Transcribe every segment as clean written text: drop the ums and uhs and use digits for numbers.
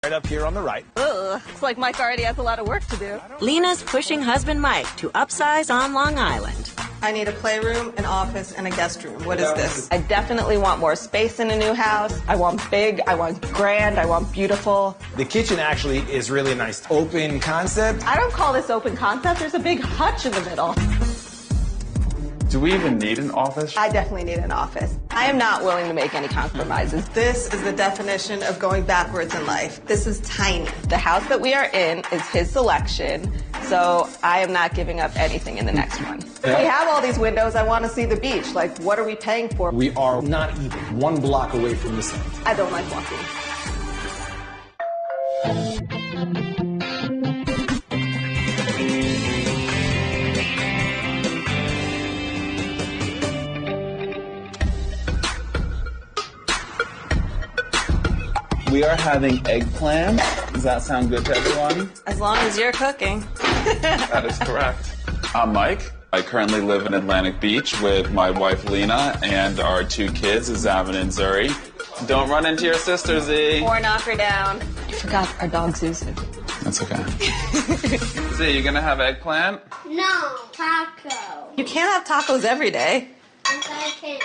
right up here on the right. Ugh, it's like Mike already has a lot of work to do. Lena's pushing husband Mike to upsize on Long Island. I need a playroom, an office, and a guest room. What is this? I definitely want more space in a new house. I want big, I want grand, I want beautiful. The kitchen actually is really a nice open concept. I don't call this open concept. There's a big hutch in the middle. Do we even need an office? I definitely need an office. I am not willing to make any compromises. This is the definition of going backwards in life. This is tiny. The house that we are in is his selection, so I am not giving up anything in the next one. We have all these windows. I want to see the beach. Like, what are we paying for? We are not even 1 block away from the sun. I don't like walking. We are having eggplant. Does that sound good to everyone? As long as you're cooking. That is correct. I'm Mike. I currently live in Atlantic Beach with my wife Lena and our 2 kids, Zavin and Zuri. Don't run into your sister, Z. Or knock her down. I forgot our dog Zuzu. That's okay. Z, you gonna have eggplant? No, taco. You can't have tacos every day. Yes, I can.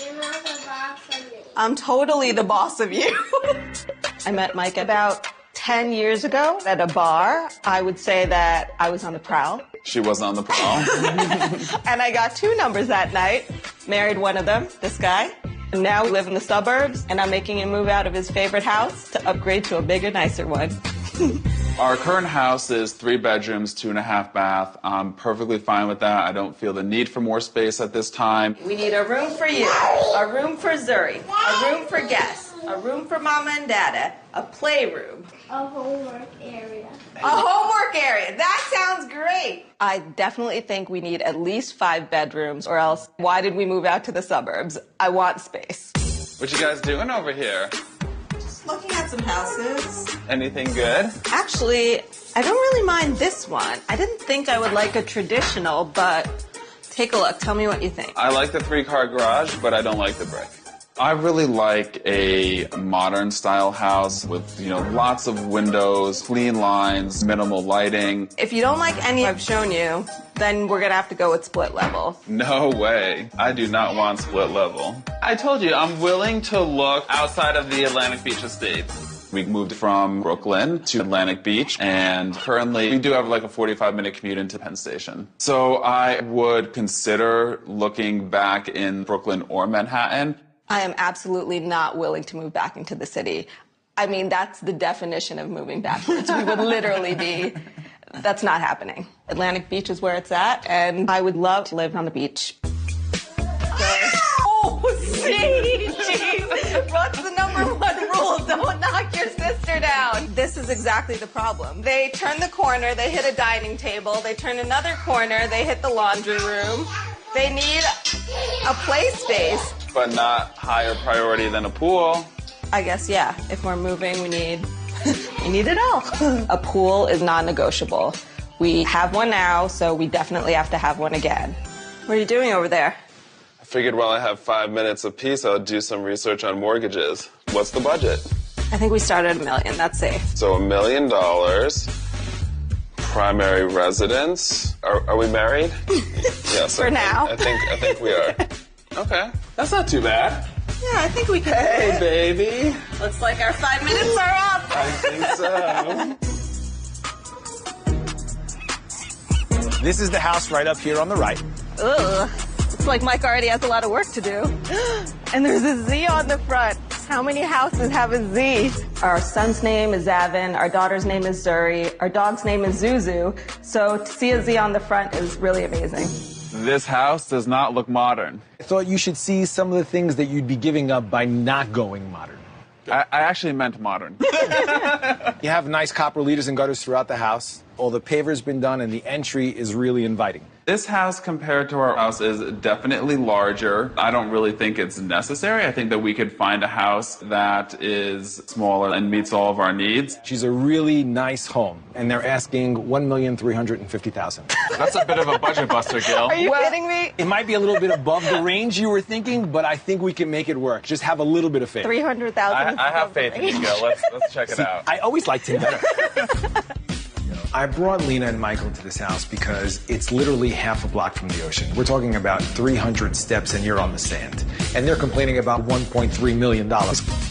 You're not the boss of me. I'm totally the boss of you. I met Mike about 10 years ago at a bar. I would say that I was on the prowl. She wasn't on the prowl. And I got 2 numbers that night. Married one of them, this guy. And now we live in the suburbs, and I'm making him move out of his favorite house to upgrade to a bigger, nicer one. Our current house is 3 bedrooms, 2.5 bath. I'm perfectly fine with that. I don't feel the need for more space at this time. We need a room for you, a room for Zuri, a room for guests, a room for Mama and Dada, a playroom. A homework area. A homework area. That sounds great. I definitely think we need at least 5 bedrooms, or else why did we move out to the suburbs? I want space. What you guys doing over here? Just looking at some houses. Anything good? Actually, I don't really mind this one. I didn't think I would like a traditional, but take a look. Tell me what you think. I like the 3-car garage, but I don't like the brick. I really like a modern style house with, lots of windows, clean lines, minimal lighting. If you don't like any I've shown you, then we're gonna have to go with split level. No way. I do not want split level. I told you, I'm willing to look outside of the Atlantic Beach estate. We moved from Brooklyn to Atlantic Beach, and currently we do have like a 45-minute commute into Penn Station. So I would consider looking back in Brooklyn or Manhattan. I am absolutely not willing to move back into the city. I mean, that's the definition of moving backwards. We would literally be, that's not happening. Atlantic Beach is where it's at, and I would love to live on the beach. Oh, see, jeez. What's the #1 rule? Don't knock your sister down. This is exactly the problem. They turn the corner, they hit a dining table. They turn another corner, they hit the laundry room. They need a play space. But not higher priority than a pool. I guess, yeah. If we're moving, we need it all. A pool is non-negotiable. We have one now, so we definitely have to have one again. What are you doing over there? I figured while I have 5 minutes apiece, I'll do some research on mortgages. What's the budget? I think we started at $1 million. That's safe. So $1 million. Primary residence. Are we married? Yes. For now. I think we are. Okay. That's not too bad. Yeah, I think we can. Hey, baby. Looks like our 5 minutes are up. I think so. This is the house right up here on the right. Ugh, it's like Mike already has a lot of work to do. And there's a Z on the front. How many houses have a Z? Our son's name is Zavin, our daughter's name is Zuri, our dog's name is Zuzu. So to see a Z on the front is really amazing. This house does not look modern. I thought you should see some of the things that you'd be giving up by not going modern. I actually meant modern. You have nice copper leaders and gutters throughout the house. All the paver's been done and the entry is really inviting. This house compared to our house is definitely larger. I don't really think it's necessary. I think that we could find a house that is smaller and meets all of our needs. She's a really nice home, and they're asking $1,350,000. That's a bit of a budget buster, Gil. Are you kidding me? It might be a little bit above the range you were thinking, but I think we can make it work. Just have a little bit of faith. 300,000. I have faith in you, Gil. Let's check it out. I always liked him better. I brought Lena and Michael to this house because it's literally half a block from the ocean. We're talking about 300 steps and you're on the sand. And they're complaining about $1.3 million.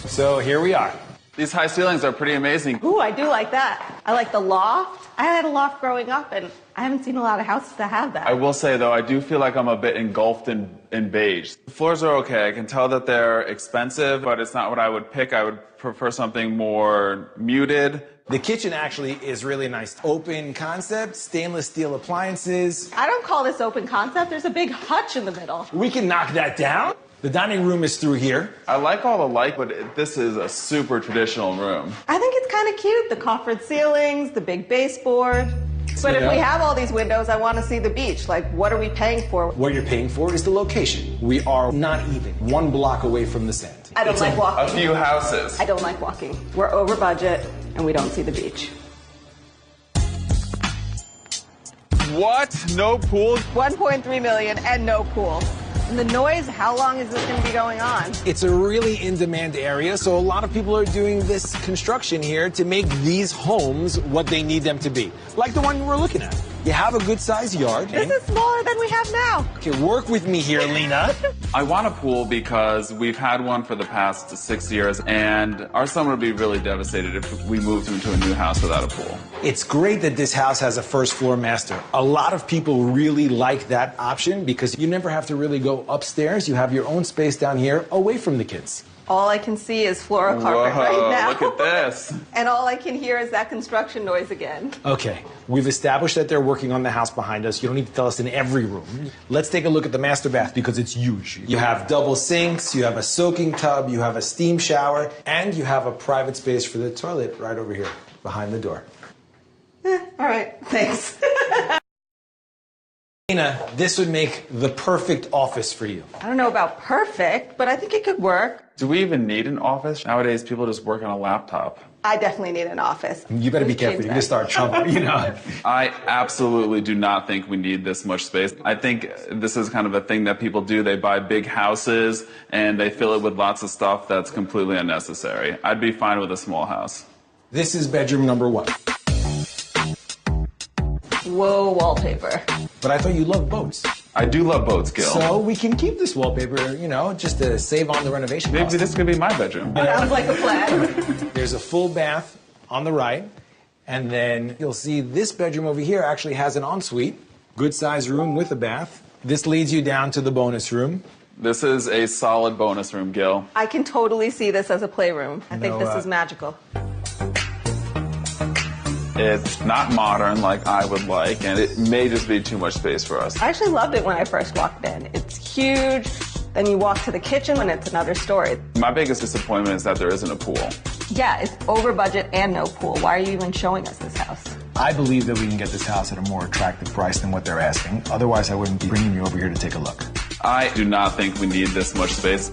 So here we are. These high ceilings are pretty amazing. Ooh, I do like that. I like the loft. I had a loft growing up, and I haven't seen a lot of houses that have that. I will say, though, I do feel like I'm a bit engulfed in beige. The floors are okay. I can tell that they're expensive, but it's not what I would pick. I would prefer something more muted. The kitchen actually is really nice. Open concept, stainless steel appliances. I don't call this open concept. There's a big hutch in the middle. We can knock that down. The dining room is through here. I like all the light, but this is a super traditional room. I think it's kind of cute. The coffered ceilings, the big baseboard. But if we have all these windows, I want to see the beach. Like, what are we paying for? What you're paying for is the location. We are not even 1 block away from the sand. I don't like A walking. few houses. I don't like walking. We're over budget, and we don't see the beach. What? No pool? 1.3 million and no pool. And the noise, how long is this going to be going on? It's a really in-demand area, so a lot of people are doing this construction here to make these homes what they need them to be. Like the one we're looking at. You have a good-sized yard. This is smaller than we have now. Okay, work with me here, Lena. I want a pool because we've had one for the past 6 years, and our son would be really devastated if we moved into a new house without a pool. It's great that this house has a first-floor master. A lot of people really like that option because you never have to really go upstairs. You have your own space down here away from the kids. All I can see is floral carpet Whoa, right now. look at this. And all I can hear is that construction noise again. Okay, we've established that they're working on the house behind us. You don't need to tell us in every room. Let's take a look at the master bath because it's huge. You have double sinks, you have a soaking tub, you have a steam shower, and you have a private space for the toilet right over here behind the door. All right, thanks. Lena, this would make the perfect office for you. I don't know about perfect, but I think it could work. Do we even need an office? Nowadays, people just work on a laptop. I definitely need an office. You better be Let's careful. change You're going to that. start trouble, you know. I absolutely do not think we need this much space. I think this is kind of a thing that people do. They buy big houses and they fill it with lots of stuff that's completely unnecessary. I'd be fine with a small house. This is bedroom number 1. Whoa, wallpaper. But I thought you loved boats. I do love boats, Gil. So we can keep this wallpaper, you know, just to save on the renovation Maybe cost. this could be my bedroom. Sounds like a plan. There's a full bath on the right, and then you'll see this bedroom over here actually has an ensuite. Good sized room with a bath. This leads you down to the bonus room. This is a solid bonus room, Gil. I can totally see this as a playroom. I think No, this is magical. It's not modern like I would like, and it may just be too much space for us. I actually loved it when I first walked in. It's huge. Then you walk to the kitchen and it's another story. My biggest disappointment is that there isn't a pool. Yeah, it's over budget and no pool. Why are you even showing us this house? I believe that we can get this house at a more attractive price than what they're asking. Otherwise, I wouldn't be bringing you over here to take a look. I do not think we need this much space.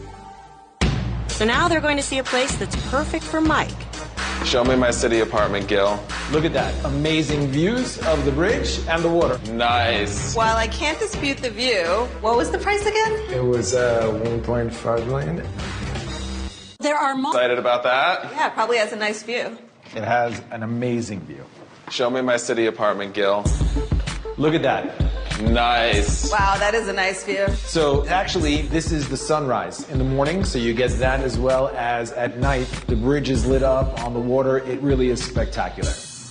So now they're going to see a place that's perfect for Mike. Show me my city apartment, Gil. Look at that. Amazing views of the bridge and the water. Nice. While I can't dispute the view, what was the price again? It was 1.5 million. There are Excited about that? Yeah, it probably has a nice view. It has an amazing view. Show me my city apartment, Gil. Look at that. Nice. Wow, that is a nice view. So actually, this is the sunrise in the morning, so you get that as well as at night. The bridge is lit up on the water. It really is spectacular.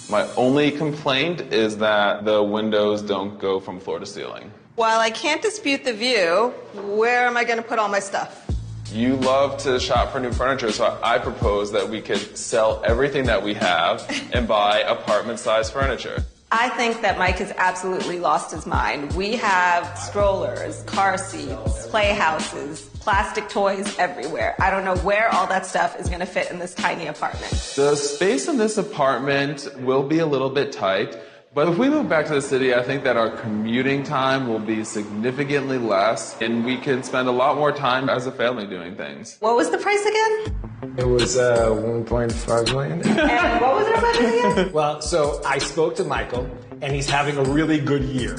My only complaint is that the windows don't go from floor to ceiling. While I can't dispute the view, where am I going to put all my stuff? You love to shop for new furniture, so I propose that we could sell everything that we have and buy apartment-sized furniture. I think that Mike has absolutely lost his mind. We have strollers, car seats, playhouses, plastic toys everywhere. I don't know where all that stuff is going to fit in this tiny apartment. The space in this apartment will be a little bit tight, But if we move back to the city, I think that our commuting time will be significantly less, and we can spend a lot more time as a family doing things. What was the price again? It was 1.5 million. And what was our budget again? Well, so I spoke to Michael, and he's having a really good year.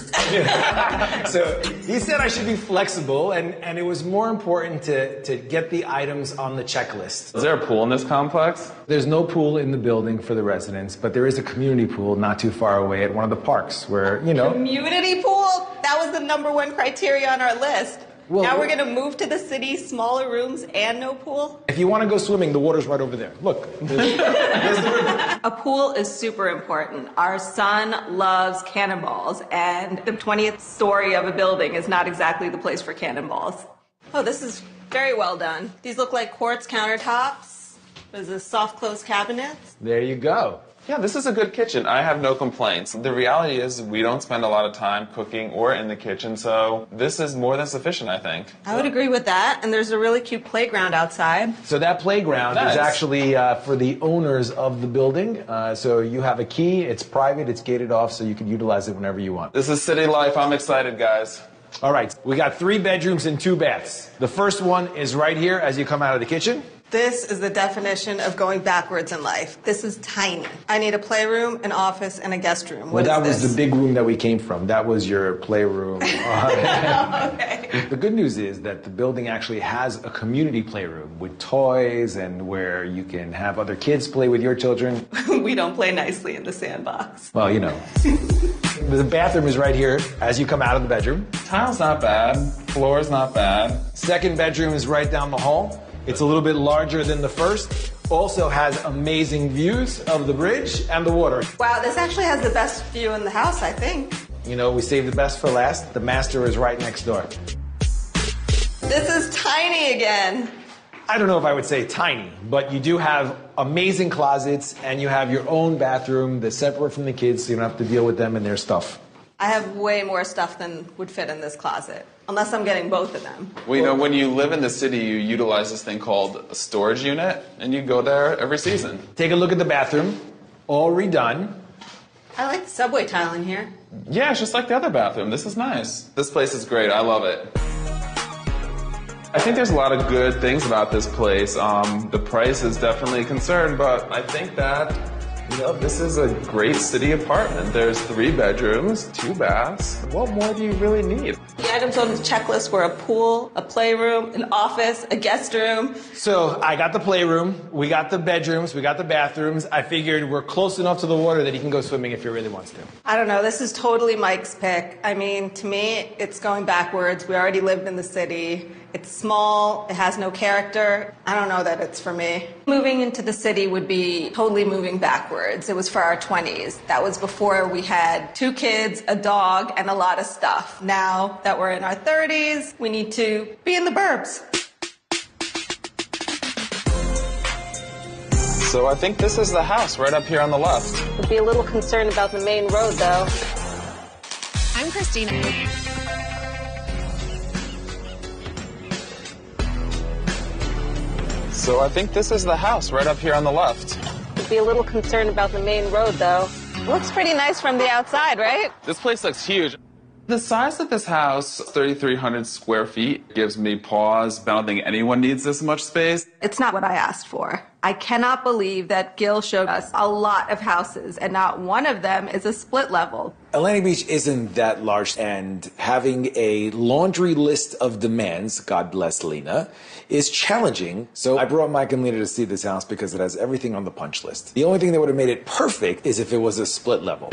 So he said I should be flexible, and it was more important to get the items on the checklist. Is there a pool in this complex? There's no pool in the building for the residents, but there is a community pool not too far away at one of the parks where, Community pool? That was the #1 criteria on our list. Well, now we're going to move to the city, smaller rooms and no pool? If you want to go swimming, the water's right over there. Look, there's the river. A pool is super important. Our son loves cannonballs, and the 20th story of a building is not exactly the place for cannonballs. Oh, this is very well done. These look like quartz countertops. There's a soft close cabinets. There you go. Yeah, this is a good kitchen. I have no complaints. The reality is we don't spend a lot of time cooking or in the kitchen, so this is more than sufficient, I think. I would agree with that. And there's a really cute playground outside. So that playground Nice. is actually for the owners of the building. So you have a key, it's private, it's gated off, so you can utilize it whenever you want. This is city life. I'm excited, guys. All right, we got 3 bedrooms and 2 baths. The first one is right here as you come out of the kitchen. This is the definition of going backwards in life. This is tiny. I need a playroom, an office, and a guest room. Well, that was this? the big room that we came from. That was your playroom. Okay. The good news is that the building actually has a community playroom with toys and where you can have other kids play with your children. We don't play nicely in the sandbox. Well, The bathroom is right here as you come out of the bedroom. Tile's not bad. Floor's not bad. Second bedroom is right down the hall. It's a little bit larger than the first. Also has amazing views of the bridge and the water. Wow, this actually has the best view in the house, I think. We saved the best for last. The master is right next door. This is tiny again. I don't know if I would say tiny, but you do have amazing closets and you have your own bathroom that's separate from the kids so you don't have to deal with them and their stuff. I have way more stuff than would fit in this closet, unless I'm getting both of them. Well, when you live in the city, you utilize this thing called a storage unit, and you go there every season. Take a look at the bathroom, all redone. I like the subway tile in here. Yeah, it's just like the other bathroom. This is nice. This place is great. I love it. I think there's a lot of good things about this place. The price is definitely a concern, but I think that this is a great city apartment. There's 3 bedrooms, 2 baths. What more do you really need? The items on the checklist were a pool, a playroom, an office, a guest room. So I got the playroom, we got the bedrooms, we got the bathrooms. I figured we're close enough to the water that he can go swimming if he really wants to. I don't know, this is totally Mike's pick. I mean, to me, it's going backwards. We already lived in the city. It's small, it has no character. I don't know that it's for me. Moving into the city would be totally moving backwards. It was for our 20s. That was before we had 2 kids, a dog, and a lot of stuff. Now that we're in our 30s, we need to be in the burbs. So I think this is the house right up here on the left. Would be a little concerned about the main road, though. I'm Christina. So I think this is the house right up here on the left. Would be a little concerned about the main road, though. Looks pretty nice from the outside, right? This place looks huge. The size of this house, 3,300 square feet, gives me pause. I don't think anyone needs this much space. It's not what I asked for. I cannot believe that Gil showed us a lot of houses, and not one of them is a split level. Atlantic Beach isn't that large, and having a laundry list of demands, God bless Lena, is challenging. So I brought Mike and Lena to see this house because it has everything on the punch list. The only thing that would have made it perfect is if it was a split level.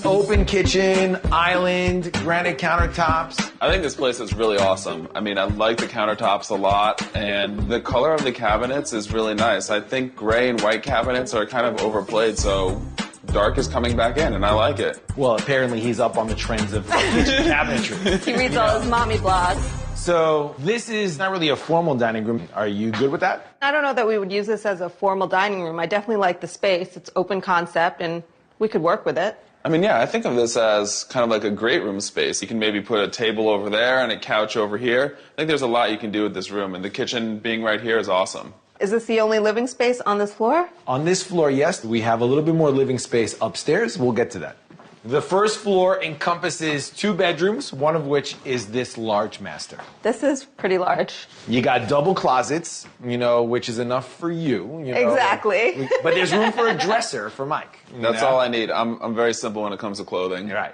Open kitchen, island, granite countertops. I think this place is really awesome. I mean, I like the countertops a lot, and the color of the cabinets is really nice. I think gray and white cabinets are kind of overplayed, so dark is coming back in, and I like it. Well, apparently he's up on the trends of kitchen cabinetry. He reads all his mommy blogs. So this is not really a formal dining room. Are you good with that? I don't know that we would use this as a formal dining room. I definitely like the space. It's open concept, and we could work with it. I mean, yeah, I think of this as kind of like a great room space. You can maybe put a table over there and a couch over here. I think there's a lot you can do with this room, and the kitchen being right here is awesome. Is this the only living space on this floor? On this floor, yes. We have a little bit more living space upstairs. We'll get to that. The first floor encompasses 2 bedrooms, one of which is this large master. This is pretty large. You got double closets, which is enough for you. Exactly. But there's room for a dresser for Mike. That's all I need. I'm very simple when it comes to clothing. You're right.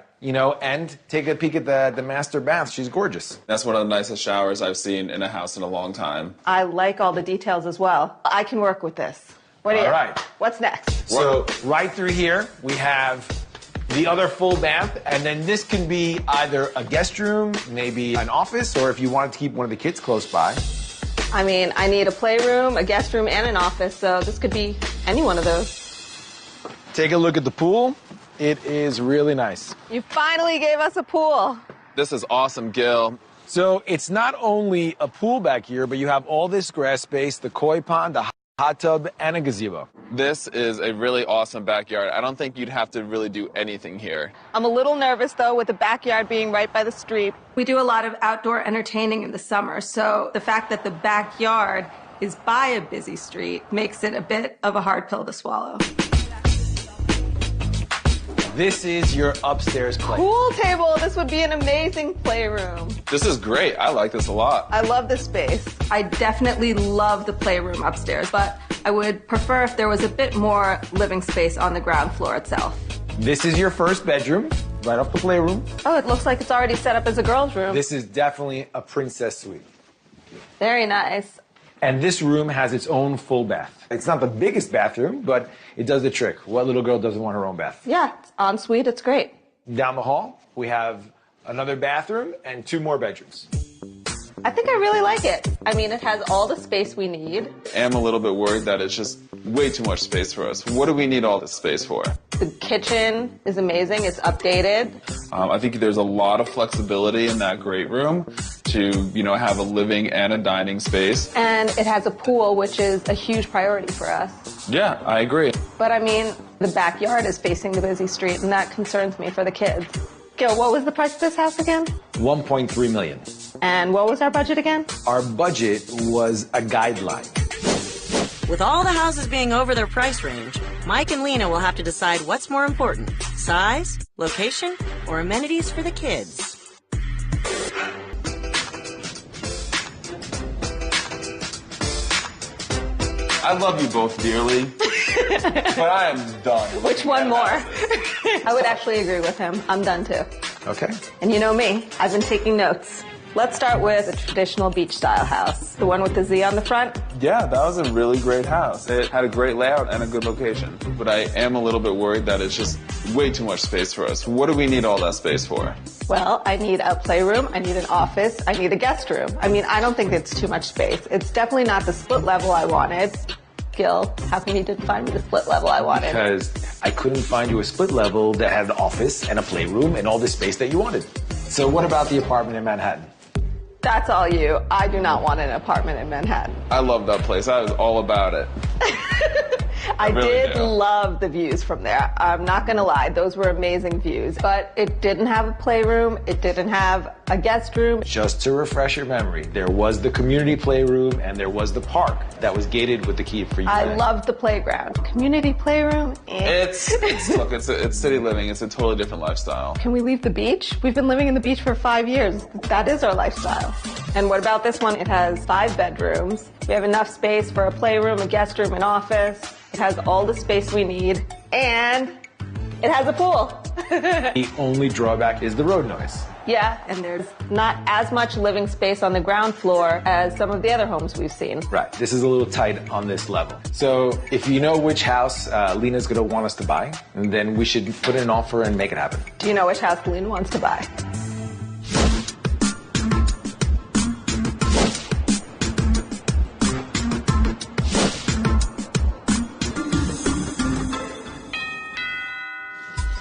And take a peek at the master bath. She's gorgeous. That's one of the nicest showers I've seen in a house in a long time. I like all the details as well. I can work with this. What do you? All right. What's next? So right through here, we have the other full bath, and then this can be either a guest room, maybe an office, or if you wanted to keep one of the kids close by. I mean, I need a playroom, a guest room, and an office, so this could be any one of those. Take a look at the pool. It is really nice. You finally gave us a pool. This is awesome, Gil. So it's not only a pool back here, but you have all this grass space, the koi pond, the hot tub, and a gazebo. This is a really awesome backyard. I don't think you'd have to really do anything here. I'm a little nervous, though, with the backyard being right by the street. We do a lot of outdoor entertaining in the summer, so the fact that the backyard is by a busy street makes it a bit of a hard pill to swallow. This is your upstairs play. Pool table. This would be an amazing playroom. This is great. I like this a lot. I love this space. I definitely love the playroom upstairs, but I would prefer if there was a bit more living space on the ground floor itself. This is your first bedroom, right off the playroom. Oh, it looks like it's already set up as a girl's room. This is definitely a princess suite. Very nice. And this room has its own full bath. It's not the biggest bathroom, but it does the trick. What little girl doesn't want her own bath? Yeah, it's ensuite. It's great. Down the hall, we have another bathroom and 2 more bedrooms. I think I really like it. I mean, it has all the space we need. I'm a little bit worried that it's just way too much space for us. What do we need all this space for? The kitchen is amazing. It's updated. I think there's a lot of flexibility in that great room to, have a living and a dining space. And it has a pool, which is a huge priority for us. Yeah, I agree. But I mean, the backyard is facing the busy street, and that concerns me for the kids. Gil, what was the price of this house again? $1.3 million. And what was our budget again? Our budget was a guideline. With all the houses being over their price range, Mike and Lena will have to decide what's more important, size, location, or amenities for the kids. I love you both dearly, but I am done. Which one more? I would actually agree with him. I'm done too. Okay. And you know me, I've been taking notes. Let's start with a traditional beach-style house. The one with the Z on the front? Yeah, that was a really great house. It had a great layout and a good location. But I am a little bit worried that it's just way too much space for us. What do we need all that space for? Well, I need a playroom, I need an office, I need a guest room. I mean, I don't think it's too much space. It's definitely not the split level I wanted. Gil, how come you didn't find me the split level I wanted? Because I couldn't find you a split level that had an office and a playroom and all the space that you wanted. So what about the apartment in Manhattan? That's all you. I do not want an apartment in Manhattan. I love that place. I was all about it. I really did do. love the views from there. I'm not going to lie. Those were amazing views. But it didn't have a playroom. It didn't have a guest room. Just to refresh your memory, there was the community playroom and there was the park that was gated with the key for you. I loved the playground. Community playroom? Look, it's city living. It's a totally different lifestyle. Can we leave the beach? We've been living in the beach for 5 years. That is our lifestyle. And what about this one? It has 5 bedrooms. We have enough space for a playroom, a guest room, an office. It has all the space we need. And it has a pool. The only drawback is the road noise. Yeah, and there's not as much living space on the ground floor as some of the other homes we've seen. Right, this is a little tight on this level. So if you know which house Lena's gonna want us to buy, then we should put in an offer and make it happen. Do you know which house Lena wants to buy?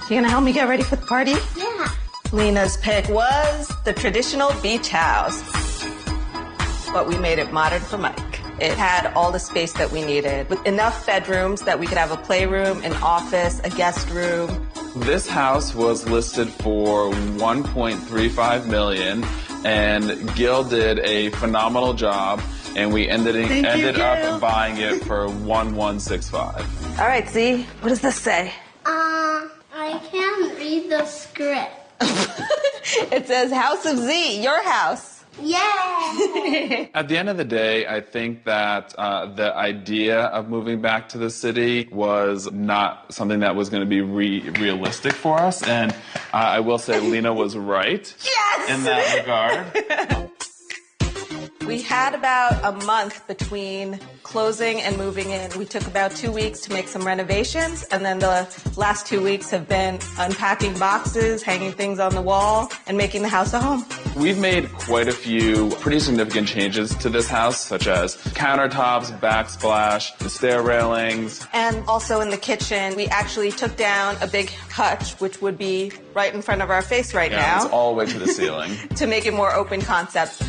You gonna help me get ready for the party? Yeah. Lena's pick was the traditional beach house, but we made it modern for Mike. It had all the space that we needed, with enough bedrooms that we could have a playroom, an office, a guest room. This house was listed for $1.35 million, and Gil did a phenomenal job, and we ended up buying it for $1,165. All right, Z, what does this say? I can't read the script. It says House of Z, your house. Yeah. At the end of the day, I think that the idea of moving back to the city was not something that was going to be realistic for us. And I will say Lena was right in that regard. We had about a month between closing and moving in. We took about 2 weeks to make some renovations, and then the last 2 weeks have been unpacking boxes, hanging things on the wall, and making the house a home. We've made quite a few pretty significant changes to this house, such as countertops, backsplash, the stair railings. And also in the kitchen, we actually took down a big hutch, which would be right in front of our face right now. It's all the way to the ceiling. To make it more open concept.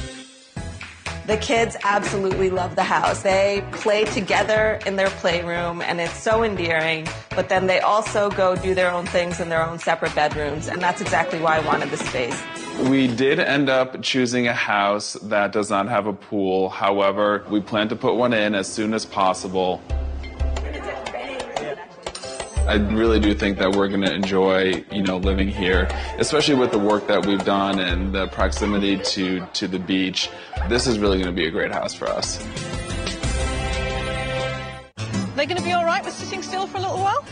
The kids absolutely love the house. They play together in their playroom, and it's so endearing, but then they also go do their own things in their own separate bedrooms, and that's exactly why I wanted the space. We did end up choosing a house that does not have a pool. However, we plan to put one in as soon as possible. I really do think that we're going to enjoy, living here, especially with the work that we've done and the proximity to the beach. This is really going to be a great house for us. They're going to be all right with sitting still for a little while?